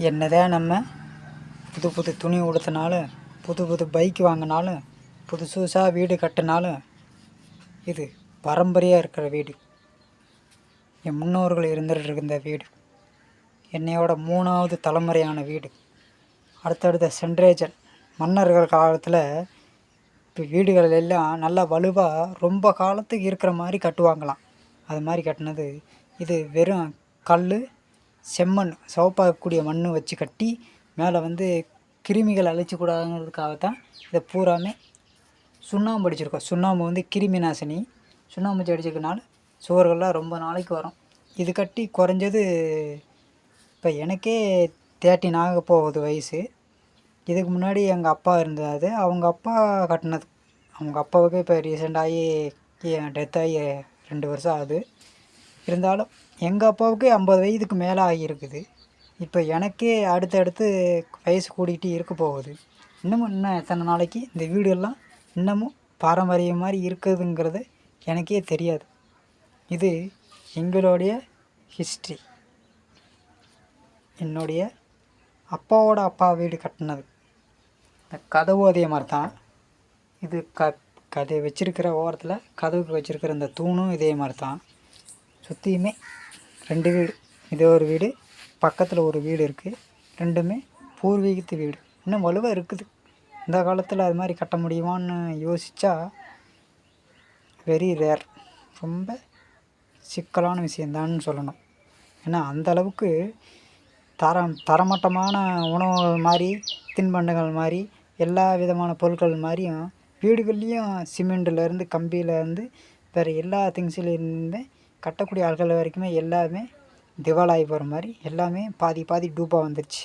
என்னதான் நம்ம புது புது துணி உடுத்தினாலும், புது புது பைக் வாங்கினாலும், புதுசாக வீடு கட்டினாலும், இது பாரம்பரியாக இருக்கிற வீடு. என் முன்னோர்கள் இருந்துகிட்டு இருந்த வீடு, என்னையோட 3வது தலைமுறையான வீடு. அடுத்தடுத்த சென்ட்ரேஜன் மன்னர்கள் காலத்தில் இப்போ வீடுகள் எல்லாம் நல்லா வலுவாக ரொம்ப காலத்துக்கு இருக்கிற மாதிரி கட்டுவாங்களாம். அது மாதிரி கட்டினது இது. வெறும் கல், செம்மண், சிவப்பாகக்கூடிய மண் வச்சு கட்டி மேலே வந்து கிருமிகள் அழிச்சக்கூடாதுங்கிறதுக்காக தான் இதை பூராமே சுண்ணாம்பு அடிச்சிருக்கோம். சுண்ணாம்பு வந்து கிருமி நாசினி. சுண்ணாம்பு வச்சு அடிச்சிருக்கனால சுவர்கள்லாம் ரொம்ப நாளைக்கு வரும். இது கட்டி குறைஞ்சது இப்போ எனக்கே 13 ஆக போகுது வயசு. இதுக்கு முன்னாடி எங்கள் அப்பா இருந்தது, அவங்க அப்பா கட்டினது. அவங்க அப்பாவுக்கு இப்போ ரீசெண்டாகி டெத் ஆகி 2 வருஷம் ஆகுது. இருந்தாலும் எங்கள் அப்பாவுக்கு 50 வயதுக்கு மேலே ஆகியிருக்குது. இப்போ எனக்கே அடுத்தடுத்து வயசு கூடிக்கிட்டு இருக்க போகுது. இன்னும் எத்தனை நாளைக்கு இந்த வீடெல்லாம் இன்னமும் பாரம்பரியம் மாதிரி இருக்குதுங்கிறது எனக்கே தெரியாது. இது எங்களுடைய ஹிஸ்ட்ரி. என்னுடைய அப்பாவோட அப்பா வீடு கட்டினது. இந்த கதவு அதே மாதிரி தான். இது கதை வச்சுருக்கிற ஓரத்தில் கதவுக்கு வச்சுருக்கிற இந்த தூணும் இதே மாதிரி தான். சுற்றியுமே 2 வீடு. இது ஒரு வீடு, பக்கத்தில் ஒரு வீடு இருக்குது. 2மே பூர்வீகத்து வீடு. இன்னும் வலுவாக இருக்குது. இந்த காலத்தில் அது மாதிரி கட்ட முடியுமான்னு யோசித்தா வெரி ரேர். ரொம்ப சிக்கலான விஷயந்தான்னு சொல்லணும். ஏன்னா அந்தளவுக்கு தரமட்டமான உணவுகள் மாதிரி, தின்பண்டங்கள் மாதிரி, எல்லா விதமான பொருட்கள் மாதிரியும் வீடுகள்லேயும் சிமெண்ட்லேருந்து கம்பியிலேருந்து வேறு எல்லா திங்ஸ்லேருந்துமே கட்டக்கூடிய ஆட்கள் வரைக்குமே எல்லாமே திவாலாகி போகிற மாதிரி எல்லாமே பாதி டூப்பாக வந்துடுச்சு.